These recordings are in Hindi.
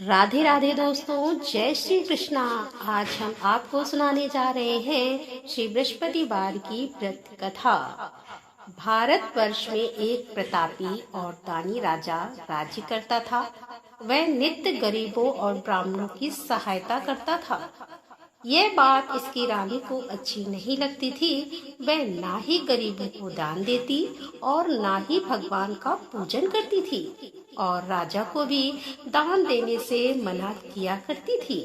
राधे राधे दोस्तों, जय श्री कृष्णा। आज हम आपको सुनाने जा रहे हैं श्री बृहस्पतिवार की व्रत कथा। भारतवर्ष में एक प्रतापी और दानी राजा राज्य करता था। वह नित्य गरीबों और ब्राह्मणों की सहायता करता था। यह बात इसकी रानी को अच्छी नहीं लगती थी। वह ना ही गरीबों को दान देती और ना ही भगवान का पूजन करती थी, और राजा को भी दान देने से मना किया करती थी।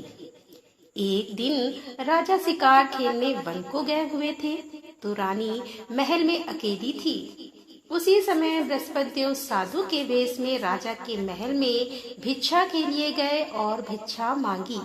एक दिन राजा शिकार खेलने वन को गए हुए थे, तो रानी महल में अकेली थी। उसी समय बृहस्पति देव साधु के वेश में राजा के महल में भिक्षा के लिए गए और भिक्षा मांगी।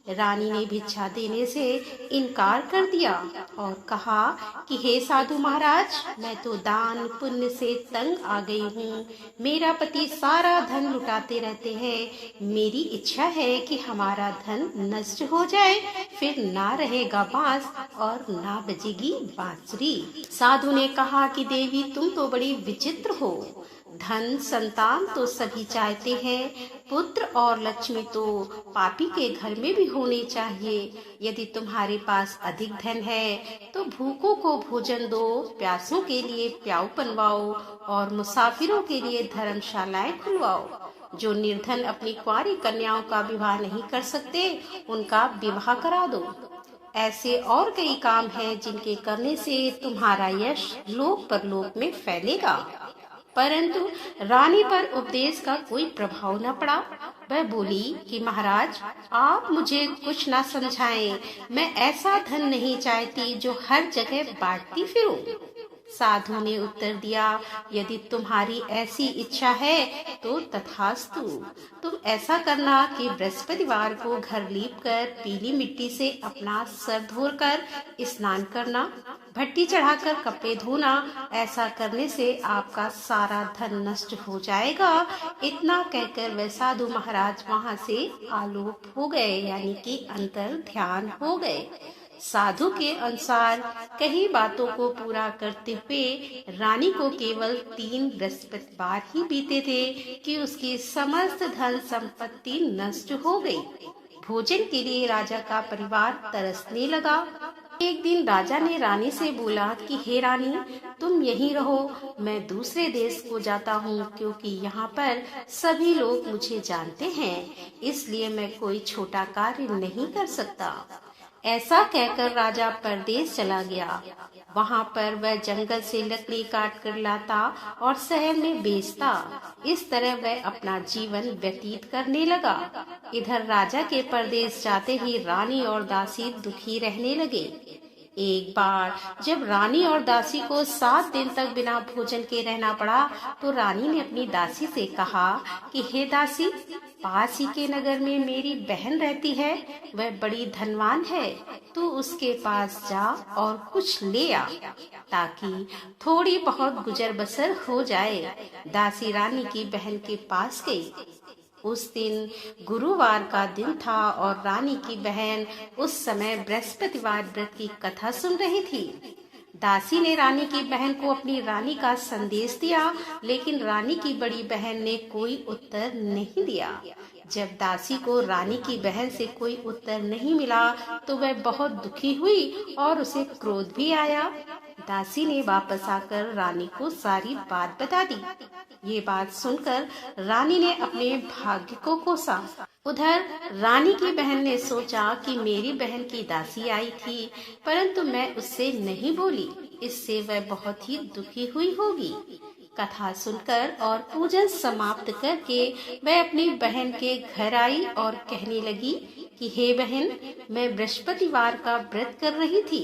रानी ने भिक्षा देने से इनकार कर दिया और कहा कि हे साधु महाराज, मैं तो दान पुण्य से तंग आ गई हूँ। मेरा पति सारा धन लुटाते रहते हैं। मेरी इच्छा है कि हमारा धन नष्ट हो जाए, फिर ना रहेगा बांस और ना बजेगी बांसुरी। साधु ने कहा कि देवी, तुम तो बड़ी विचित्र हो। धन संतान तो सभी चाहते हैं, पुत्र और लक्ष्मी तो पापी के घर में भी होने चाहिए। यदि तुम्हारे पास अधिक धन है तो भूखों को भोजन दो, प्यासों के लिए प्याऊ बनवाओ और मुसाफिरों के लिए धर्मशालाएं खुलवाओ। जो निर्धन अपनी कुंवारी कन्याओं का विवाह नहीं कर सकते, उनका विवाह करा दो। ऐसे और कई काम हैं जिनके करने से तुम्हारा यश लोक परलोक में फैलेगा। परंतु रानी पर उपदेश का कोई प्रभाव न पड़ा। वह बोली कि महाराज, आप मुझे कुछ न समझाएं। मैं ऐसा धन नहीं चाहती जो हर जगह बांटती फिरूं। साधु ने उत्तर दिया, यदि तुम्हारी ऐसी इच्छा है तो तथास्तु। तुम ऐसा करना कि बृहस्पतिवार को घर लीपकर पीली मिट्टी से अपना सर धोकर स्नान करना, भट्टी चढ़ाकर कपड़े धोना। ऐसा करने से आपका सारा धन नष्ट हो जाएगा। इतना कहकर वह साधु महाराज वहां से आलोप हो गए, यानी कि अंतर ध्यान हो गए। साधु के अनुसार कई बातों को पूरा करते हुए रानी को केवल 3 बृहस्पतिवार ही बीते थे कि उसकी समस्त धन संपत्ति नष्ट हो गई। भोजन के लिए राजा का परिवार तरसने लगा। एक दिन राजा ने रानी से बोला कि हे रानी, तुम यहीं रहो, मैं दूसरे देश को जाता हूँ, क्योंकि यहाँ पर सभी लोग मुझे जानते हैं, इसलिए मैं कोई छोटा कार्य नहीं कर सकता। ऐसा कहकर राजा परदेश चला गया। वहाँ पर वह जंगल से लकड़ी काट कर लाता और शहर में बेचता। इस तरह वह अपना जीवन व्यतीत करने लगा। इधर राजा के परदेश जाते ही रानी और दासी दुखी रहने लगे। एक बार जब रानी और दासी को 7 दिन तक बिना भोजन के रहना पड़ा, तो रानी ने अपनी दासी से कहा कि हे दासी, पास ही के नगर में मेरी बहन रहती है, वह बड़ी धनवान है। तू उसके पास जा और कुछ ले आ, ताकि थोड़ी बहुत गुजर बसर हो जाए। दासी रानी की बहन के पास गई। उस दिन गुरुवार का दिन था और रानी की बहन उस समय बृहस्पतिवार व्रत की कथा सुन रही थी। दासी ने रानी की बहन को अपनी रानी का संदेश दिया, लेकिन रानी की बड़ी बहन ने कोई उत्तर नहीं दिया। जब दासी को रानी की बहन से कोई उत्तर नहीं मिला तो वह बहुत दुखी हुई और उसे क्रोध भी आया। दासी ने वापस आकर रानी को सारी बात बता दी। ये बात सुनकर रानी ने अपने भाग्य को कोसा। उधर रानी की बहन ने सोचा कि मेरी बहन की दासी आई थी, परंतु मैं उससे नहीं बोली, इससे वह बहुत ही दुखी हुई होगी। कथा सुनकर और पूजन समाप्त करके वह अपनी बहन के घर आई और कहने लगी कि हे बहन, मैं बृहस्पतिवार का व्रत कर रही थी।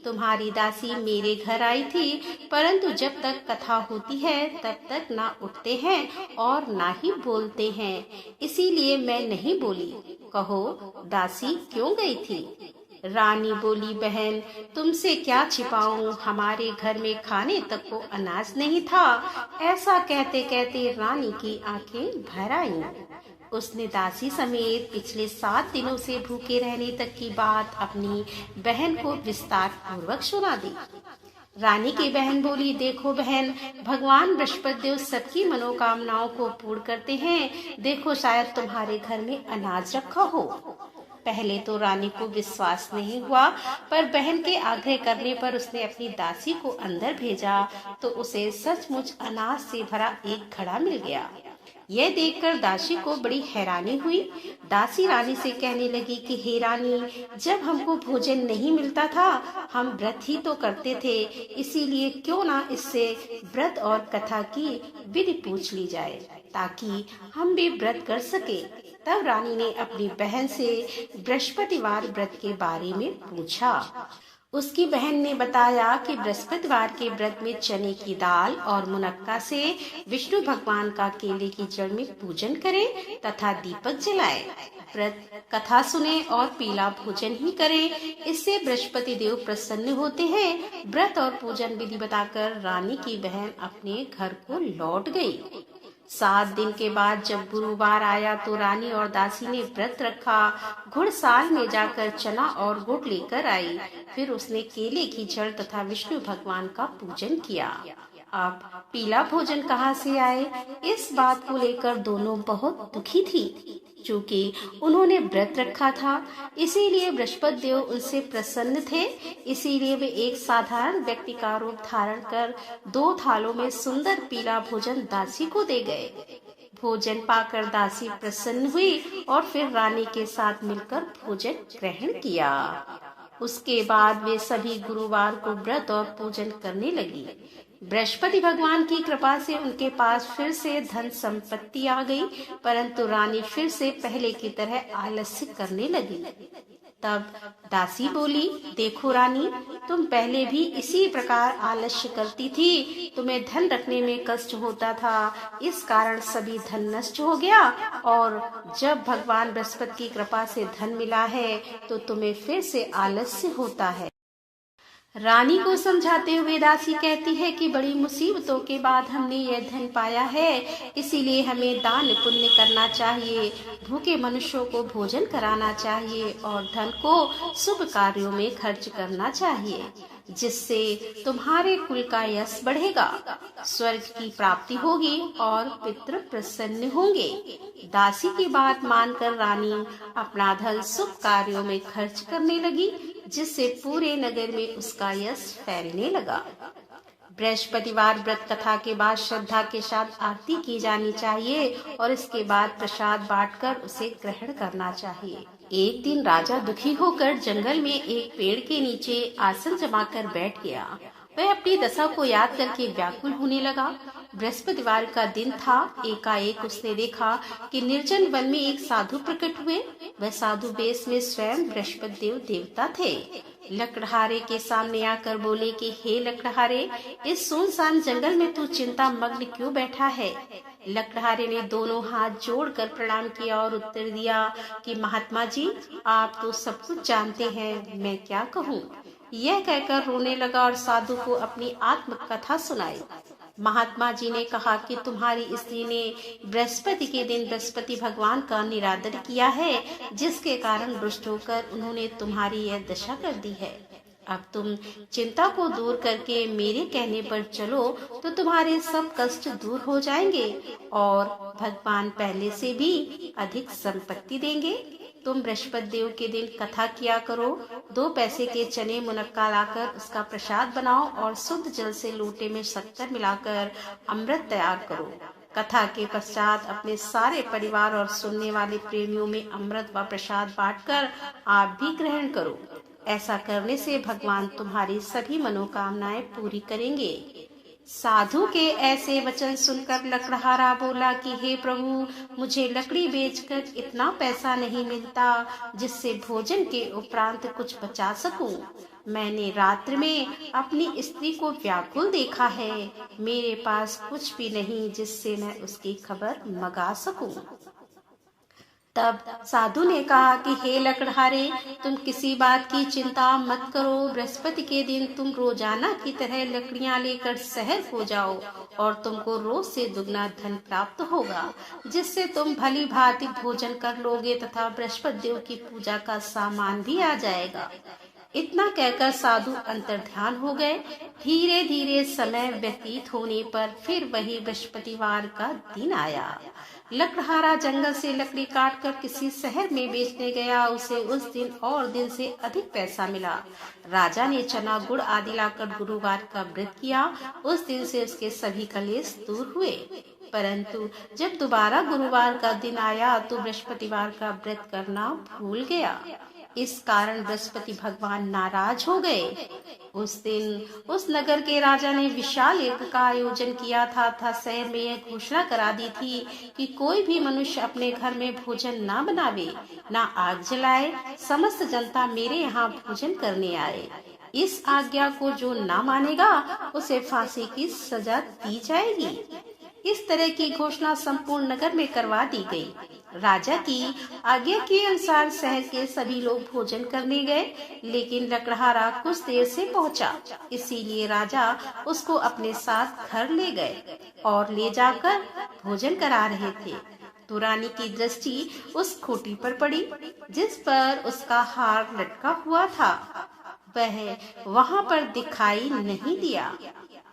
तुम्हारी दासी मेरे घर आई थी, परंतु जब तक कथा होती है तब तक ना उठते हैं और ना ही बोलते हैं, इसीलिए मैं नहीं बोली। कहो दासी क्यों गई थी? रानी बोली, बहन, तुमसे क्या छिपाऊं, हमारे घर में खाने तक को अनाज नहीं था। ऐसा कहते कहते रानी की आंखें भर आईं। उसने दासी समेत पिछले 7 दिनों से भूखे रहने तक की बात अपनी बहन को विस्तार पूर्वक सुना दी। रानी की बहन बोली, देखो बहन, भगवान बृहस्पति देव सबकी मनोकामनाओं को पूर्ण करते हैं। देखो, शायद तुम्हारे घर में अनाज रखा हो। पहले तो रानी को विश्वास नहीं हुआ, पर बहन के आग्रह करने पर उसने अपनी दासी को अंदर भेजा तो उसे सचमुच अनाज से भरा एक घड़ा मिल गया। यह देखकर दासी को बड़ी हैरानी हुई। दासी रानी से कहने लगी कि हे रानी, जब हमको भोजन नहीं मिलता था, हम व्रत ही तो करते थे, इसीलिए क्यों ना इससे व्रत और कथा की विधि पूछ ली जाए, ताकि हम भी व्रत कर सके। तब रानी ने अपनी बहन से बृहस्पतिवार व्रत के बारे में पूछा। उसकी बहन ने बताया कि बृहस्पतिवार के व्रत में चने की दाल और मुनक्का से विष्णु भगवान का केले की जड़ में पूजन करें तथा दीपक जलाएं। व्रत कथा सुने और पीला भोजन ही करें, इससे बृहस्पति देव प्रसन्न होते हैं। व्रत और पूजन विधि बताकर रानी की बहन अपने घर को लौट गई। 7 दिन के बाद जब गुरुवार आया तो रानी और दासी ने व्रत रखा। घुड़साल में जाकर चना और गुड़ लेकर आई। फिर उसने केले की जड़ तथा विष्णु भगवान का पूजन किया। अब पीला भोजन कहाँ से आए, इस बात को लेकर दोनों बहुत दुखी थी। चूँकि उन्होंने व्रत रखा था, इसीलिए बृहस्पति देव उनसे प्रसन्न थे। इसीलिए वे एक साधारण व्यक्ति का रूप धारण कर 2 थालों में सुंदर पीला भोजन दासी को दे गए। भोजन पाकर दासी प्रसन्न हुई और फिर रानी के साथ मिलकर भोजन ग्रहण किया। उसके बाद वे सभी गुरुवार को व्रत और पूजन करने लगी। बृहस्पति भगवान की कृपा से उनके पास फिर से धन संपत्ति आ गई, परंतु रानी फिर से पहले की तरह आलस्य करने लगी। तब दासी बोली, देखो रानी, तुम पहले भी इसी प्रकार आलस्य करती थी। तुम्हें धन रखने में कष्ट होता था, इस कारण सभी धन नष्ट हो गया, और जब भगवान बृहस्पति की कृपा से धन मिला है तो तुम्हें फिर से आलस्य होता है। रानी को समझाते हुए दासी कहती है कि बड़ी मुसीबतों के बाद हमने यह धन पाया है, इसीलिए हमें दान पुण्य करना चाहिए, भूखे मनुष्यों को भोजन कराना चाहिए और धन को शुभ कार्यों में खर्च करना चाहिए, जिससे तुम्हारे कुल का यश बढ़ेगा, स्वर्ग की प्राप्ति होगी और पितृ प्रसन्न होंगे। दासी की बात मानकर रानी अपना धन शुभ कार्यों में खर्च करने लगी, जिससे पूरे नगर में उसका यश फैलने लगा। बृहस्पतिवार व्रत कथा के बाद श्रद्धा के साथ आरती की जानी चाहिए और इसके बाद प्रसाद बांटकर उसे ग्रहण करना चाहिए। एक दिन राजा दुखी होकर जंगल में एक पेड़ के नीचे आसन जमाकर बैठ गया। वह अपनी दशा को याद करके व्याकुल होने लगा। बृहस्पतिवार का दिन था। एकाएक उसने देखा कि निर्जन वन में एक साधु प्रकट हुए। वह साधु वेश में स्वयं बृहस्पति देव देवता थे। लकड़हारे के सामने आकर बोले कि हे लकड़हारे, इस सुनसान जंगल में तू चिंता मग्न क्यों बैठा है? लकड़हारे ने दोनों हाथ जोड़कर प्रणाम किया और उत्तर दिया कि महात्मा जी, आप तो सब कुछ जानते हैं, मैं क्या कहूँ। यह कहकर रोने लगा और साधु को अपनी आत्म कथा सुनाई। महात्मा जी ने कहा कि तुम्हारी स्त्री ने बृहस्पति के दिन बृहस्पति भगवान का निरादर किया है, जिसके कारण रुष्ट होकर उन्होंने तुम्हारी यह दशा कर दी है। अब तुम चिंता को दूर करके मेरे कहने पर चलो तो तुम्हारे सब कष्ट दूर हो जाएंगे और भगवान पहले से भी अधिक संपत्ति देंगे। तुम बृहस्पति देव के दिन कथा किया करो। 2 पैसे के चने मुनक्का लाकर उसका प्रसाद बनाओ और शुद्ध जल से लोटे में शक्कर मिलाकर अमृत तैयार करो। कथा के पश्चात अपने सारे परिवार और सुनने वाले प्रेमियों में अमृत व प्रसाद बांटकर आप भी ग्रहण करो। ऐसा करने से भगवान तुम्हारी सभी मनोकामनाएं पूरी करेंगे। साधु के ऐसे वचन सुनकर लकड़हारा बोला कि हे प्रभु, मुझे लकड़ी बेचकर इतना पैसा नहीं मिलता जिससे भोजन के उपरांत कुछ बचा सकूं। मैंने रात्रि में अपनी स्त्री को व्याकुल देखा है। मेरे पास कुछ भी नहीं जिससे मैं उसकी खबर मंगा सकूं। तब साधु ने कहा कि हे लकड़हारे, तुम किसी बात की चिंता मत करो। बृहस्पति के दिन तुम रोजाना की तरह लकड़ियां लेकर शहर को जाओ और तुमको रोज से दुगना धन प्राप्त होगा, जिससे तुम भली भांति भोजन कर लोगे तथा बृहस्पति देव की पूजा का सामान भी आ जाएगा। इतना कहकर साधु अंतर्ध्यान हो गए। धीरे धीरे समय व्यतीत होने पर फिर वही बृहस्पतिवार का दिन आया। लकड़हारा जंगल से लकड़ी काटकर किसी शहर में बेचने गया। उसे उस दिन और दिन से अधिक पैसा मिला। राजा ने चना गुड़ आदि लाकर गुरुवार का व्रत किया। उस दिन से उसके सभी कलेश दूर हुए। परंतु जब दोबारा गुरुवार का दिन आया तो बृहस्पतिवार का व्रत करना भूल गया। इस कारण बृहस्पति भगवान नाराज हो गए। उस दिन उस नगर के राजा ने विशाल यज्ञ का आयोजन किया था शहर में यह घोषणा करा दी थी कि कोई भी मनुष्य अपने घर में भोजन ना बनावे, ना आग जलाए। समस्त जनता मेरे यहाँ भोजन करने आए। इस आज्ञा को जो ना मानेगा उसे फांसी की सजा दी जाएगी। इस तरह की घोषणा संपूर्ण नगर में करवा दी गई। राजा की आज्ञा के अनुसार शहर के सभी लोग भोजन करने गए, लेकिन लकड़हारा कुछ देर से पहुंचा। इसीलिए राजा उसको अपने साथ घर ले गए और ले जाकर भोजन करा रहे थे तो रानी की दृष्टि उस खूंटी पर पड़ी जिस पर उसका हार लटका हुआ था। वह वहां पर दिखाई नहीं दिया।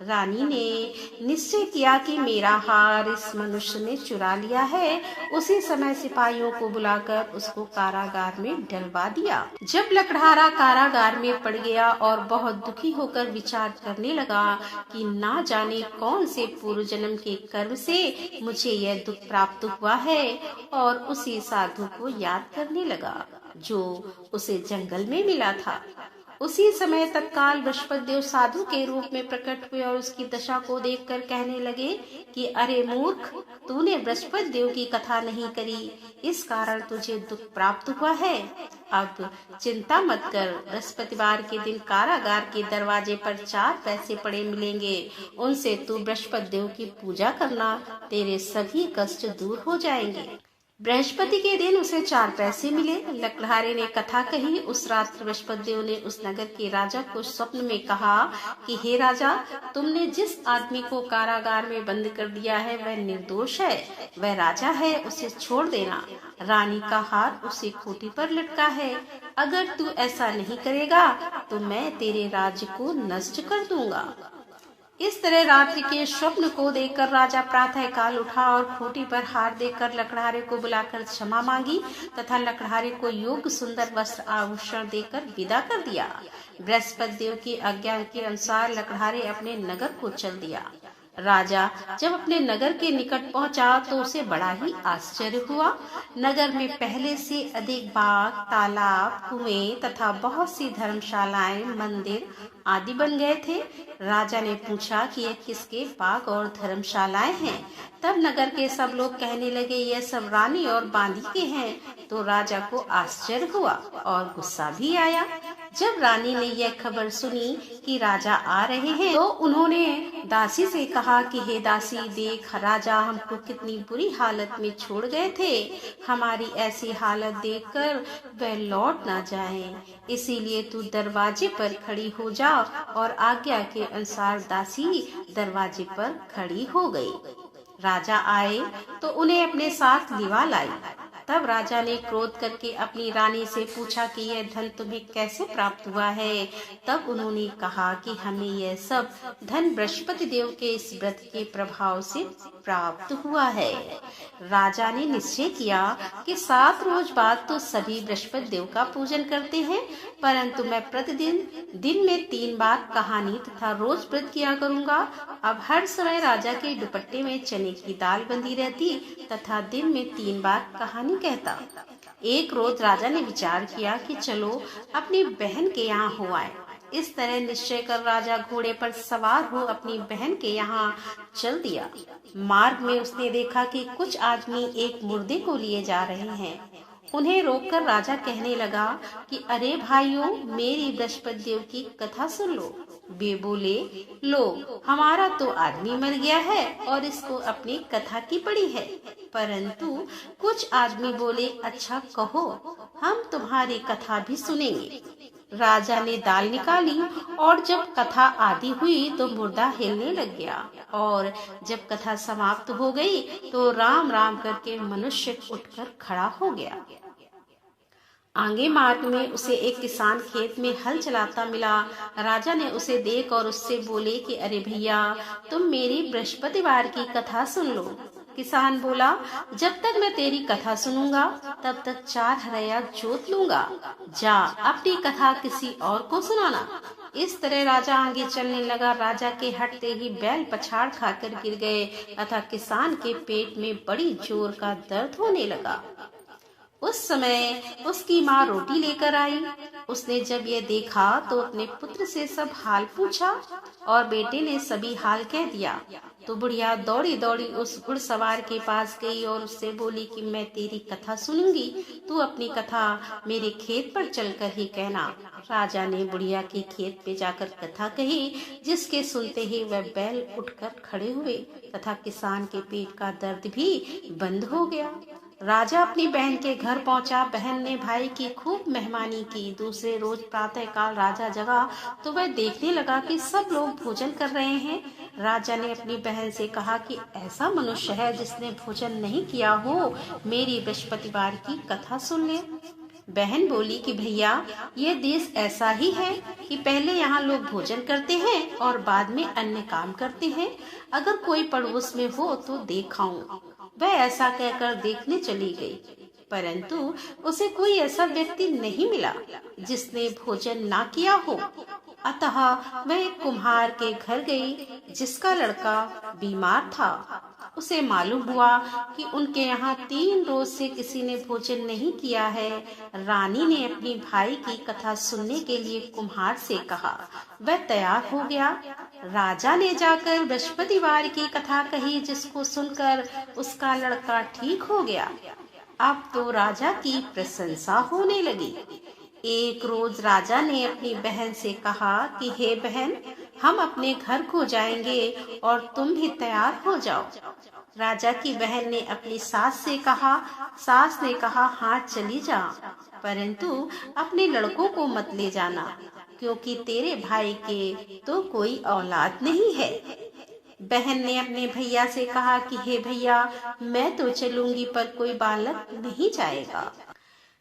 रानी ने निश्चय किया कि मेरा हार इस मनुष्य ने चुरा लिया है। उसी समय सिपाहियों को बुलाकर उसको कारागार में डलवा दिया। जब लकड़हारा कारागार में पड़ गया और बहुत दुखी होकर विचार करने लगा कि ना जाने कौन से पूर्व जन्म के कर्म से मुझे यह दुख प्राप्त हुआ है, और उसी साधु को याद करने लगा जो उसे जंगल में मिला था। उसी समय तत्काल बृहस्पति देव साधु के रूप में प्रकट हुए और उसकी दशा को देखकर कहने लगे कि अरे मूर्ख, तूने बृहस्पति देव की कथा नहीं करी, इस कारण तुझे दुख प्राप्त हुआ है। अब चिंता मत कर, बृहस्पतिवार के दिन कारागार के दरवाजे पर 4 पैसे पड़े मिलेंगे। उनसे तू बृहस्पति देव की पूजा करना, तेरे सभी कष्ट दूर हो जाएंगे। बृहस्पति के दिन उसे 4 पैसे मिले। लकड़हारे ने कथा कही। उस रात बृहस्पति देव ने उस नगर के राजा को स्वप्न में कहा कि हे राजा, तुमने जिस आदमी को कारागार में बंद कर दिया है वह निर्दोष है, वह राजा है, उसे छोड़ देना। रानी का हार उसी खूंटी पर लटका है। अगर तू ऐसा नहीं करेगा तो मैं तेरे राज्य को नष्ट कर दूंगा। इस तरह रात्रि के स्वप्न को देखकर राजा प्रातः काल उठा और खूंटी पर हार देकर लकड़हारे को बुलाकर क्षमा मांगी तथा लकड़हारे को योग्य सुंदर वस्त्र आभूषण देकर विदा कर दिया। बृहस्पति देव की आज्ञा के अनुसार लकड़हारे अपने नगर को चल दिया। राजा जब अपने नगर के निकट पहुंचा तो उसे बड़ा ही आश्चर्य हुआ। नगर में पहले से अधिक बाग, तालाब, कुएं तथा बहुत सी धर्मशालाएं, मंदिर आदि बन गए थे। राजा ने पूछा कि यह किसके बाग और धर्मशालाएं हैं। तब नगर के सब लोग कहने लगे यह सब रानी और बांदी के हैं। तो राजा को आश्चर्य हुआ और गुस्सा भी आया। जब रानी ने यह खबर सुनी कि राजा आ रहे हैं तो उन्होंने दासी से कहा कि हे दासी, देख राजा हमको कितनी बुरी हालत में छोड़ गए थे। हमारी ऐसी हालत देखकर वह लौट ना जाएं। इसीलिए तू दरवाजे पर खड़ी हो जा। और आज्ञा के अनुसार दासी दरवाजे पर खड़ी हो गई। राजा आए तो उन्हें अपने साथ लिवा लाई। तब राजा ने क्रोध करके अपनी रानी से पूछा कि यह धन तुम्हें कैसे प्राप्त हुआ है। तब उन्होंने कहा कि हमें यह सब धन बृहस्पति देव के इस व्रत के प्रभाव से प्राप्त हुआ है। राजा ने निश्चय किया कि 7 रोज बाद तो सभी बृहस्पति देव का पूजन करते हैं, परंतु मैं प्रतिदिन दिन में 3 बार कहानी तथा रोज व्रत किया करूंगा। अब हर समय राजा के दुपट्टे में चने की दाल बंधी रहती तथा दिन में 3 बार कहानी कहता। एक रोज राजा ने विचार किया कि चलो अपनी बहन के यहाँ हो आए। इस तरह निश्चय कर राजा घोड़े पर सवार हो अपनी बहन के यहाँ चल दिया। मार्ग में उसने देखा कि कुछ आदमी एक मुर्दे को लिए जा रहे हैं। उन्हें रोककर राजा कहने लगा कि अरे भाइयों, मेरी बृहस्पति देव की कथा सुन लो। वे बोले, लो हमारा तो आदमी मर गया है और इसको अपनी कथा की पड़ी है। परंतु कुछ आदमी बोले, अच्छा कहो, हम तुम्हारी कथा भी सुनेंगे। राजा ने दाल निकाली और जब कथा आदि हुई तो मुर्दा हिलने लग गया। और जब कथा समाप्त हो गई तो राम राम करके मनुष्य उठकर खड़ा हो गया। आगे मार्ग में उसे एक किसान खेत में हल चलाता मिला। राजा ने उसे देख और उससे बोले कि अरे भैया, तुम मेरी बृहस्पतिवार की कथा सुन लो। किसान बोला, जब तक मैं तेरी कथा सुनूंगा तब तक 4 हरया जोत लूंगा। जा अपनी कथा किसी और को सुनाना। इस तरह राजा आगे चलने लगा। राजा के हटते ही बैल पछाड़ खाकर गिर गए तथा किसान के पेट में बड़ी जोर का दर्द होने लगा। उस समय उसकी माँ रोटी लेकर आई। उसने जब ये देखा तो अपने पुत्र से सब हाल पूछा और बेटे ने सभी हाल कह दिया। तो बुढ़िया दौड़ी दौड़ी उस घुड़सवार के पास गई और उससे बोली कि मैं तेरी कथा सुनूंगी, तू अपनी कथा मेरे खेत पर चलकर ही कहना। राजा ने बुढ़िया के खेत पे जाकर कथा कही, जिसके सुनते ही वह बैल उठकर खड़े हुए तथा किसान के पेट का दर्द भी बंद हो गया। राजा अपनी बहन के घर पहुंचा। बहन ने भाई की खूब मेहमानी की। दूसरे रोज प्रातः काल राजा जगा तो वह देखने लगा कि सब लोग भोजन कर रहे हैं। राजा ने अपनी बहन से कहा कि ऐसा मनुष्य है जिसने भोजन नहीं किया हो, मेरी बृहस्पतिवार की कथा सुन ले। बहन बोली कि भैया, ये देश ऐसा ही है कि पहले यहाँ लोग भोजन करते हैं और बाद में अन्य काम करते हैं। अगर कोई पड़ोस में हो तो देखाऊं। वह ऐसा कहकर देखने चली गई, परंतु उसे कोई ऐसा व्यक्ति नहीं मिला जिसने भोजन ना किया हो। अतः वह एक कुम्हार के घर गई जिसका लड़का बीमार था। उसे मालूम हुआ कि उनके यहाँ 3 रोज से किसी ने भोजन नहीं किया है। रानी ने अपनी भाई की कथा सुनने के लिए कुम्हार से कहा। वह तैयार हो गया। राजा ने जाकर बृहस्पतिवार की कथा कही, जिसको सुनकर उसका लड़का ठीक हो गया। अब तो राजा की प्रशंसा होने लगी। एक रोज राजा ने अपनी बहन से कहा कि हे बहन, हम अपने घर को जाएंगे और तुम भी तैयार हो जाओ। राजा की बहन ने अपनी सास से कहा। सास ने कहा, हाँ चली जा, परंतु अपने लड़कों को मत ले जाना, क्योंकि तेरे भाई के तो कोई औलाद नहीं है। बहन ने अपने भैया से कहा कि हे भैया, मैं तो चलूंगी पर कोई बालक नहीं जाएगा।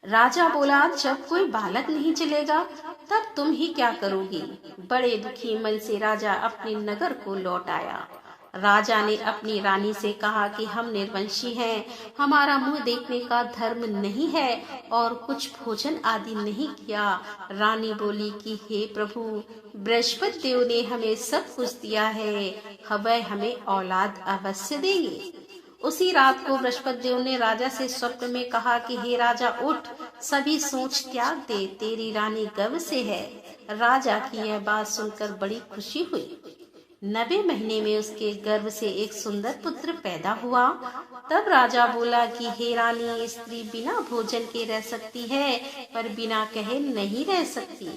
राजा बोला, जब कोई बालक नहीं चलेगा तब तुम ही क्या करोगी। बड़े दुखी मन से राजा अपने नगर को लौट आया। राजा ने अपनी रानी से कहा कि हम निर्वंशी हैं, हमारा मुंह देखने का धर्म नहीं है और कुछ भोजन आदि नहीं किया। रानी बोली कि हे प्रभु, बृहस्पति देव ने हमें सब कुछ दिया है, वह हमें औलाद अवश्य देंगे। उसी रात को बृहस्पति देव ने राजा से स्वप्न में कहा कि हे राजा, उठ, सभी सोच त्याग दे, तेरी रानी गर्भ से है। राजा की यह बात सुनकर बड़ी खुशी हुई। 9वें महीने में उसके गर्भ से एक सुंदर पुत्र पैदा हुआ। तब राजा बोला कि हे रानी, स्त्री बिना भोजन के रह सकती है पर बिना कहे नहीं रह सकती।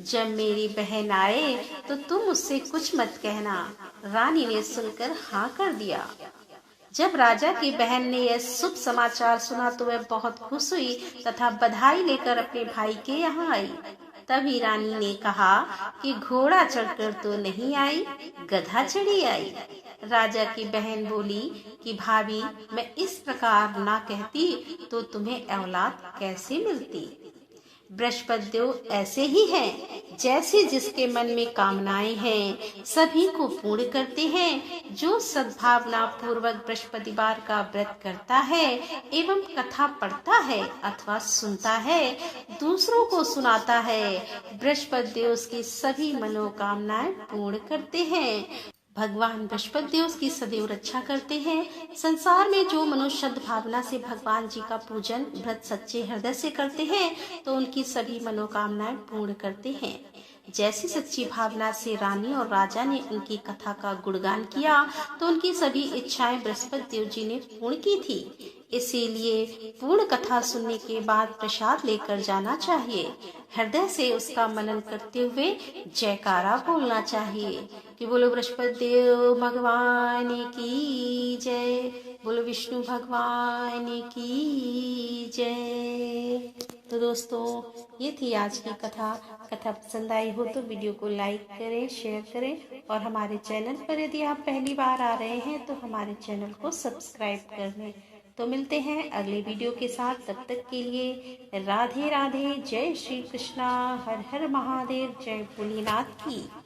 जब मेरी बहन आए तो तुम उससे कुछ मत कहना। रानी ने सुनकर हाँ कर दिया। जब राजा की बहन ने यह शुभ समाचार सुना तो वह बहुत खुश हुई तथा बधाई लेकर अपने भाई के यहाँ आई। तभी रानी ने कहा कि घोड़ा चढ़कर तो नहीं आई, गधा चढ़ी आई। राजा की बहन बोली कि भाभी, मैं इस प्रकार ना कहती तो तुम्हें औलाद कैसे मिलती। बृहस्पति देव ऐसे ही हैं, जैसे जिसके मन में कामनाएं हैं सभी को पूर्ण करते हैं। जो सद्भावना पूर्वक बृहस्पतिवार का व्रत करता है एवं कथा पढ़ता है अथवा सुनता है, दूसरों को सुनाता है, बृहस्पति देव उसकी सभी मनोकामनाएं पूर्ण करते हैं। भगवान बृहस्पति देव की सदैव रक्षा करते हैं। संसार में जो मनुष्य शुद्ध भावना से भगवान जी का पूजन व्रत सच्चे हृदय से करते हैं तो उनकी सभी मनोकामनाएं पूर्ण करते हैं। जैसी सच्ची भावना से रानी और राजा ने उनकी कथा का गुणगान किया तो उनकी सभी इच्छाएं बृहस्पति देव जी ने पूर्ण की थी। इसीलिए पूर्ण कथा सुनने के बाद प्रसाद लेकर जाना चाहिए। हृदय से उसका मनन करते हुए जयकारा बोलना चाहिए कि बोलो बृहस्पति देव भगवान की जय, बोलो विष्णु भगवान की जय। तो दोस्तों, ये थी आज की कथा। कथा पसंद आई हो तो वीडियो को लाइक करें, शेयर करें और हमारे चैनल पर यदि आप पहली बार आ रहे हैं तो हमारे चैनल को सब्सक्राइब कर लें। तो मिलते हैं अगले वीडियो के साथ, तब तक के लिए राधे राधे। जय श्री कृष्णा, हर हर महादेव, जय भोलेनाथ की।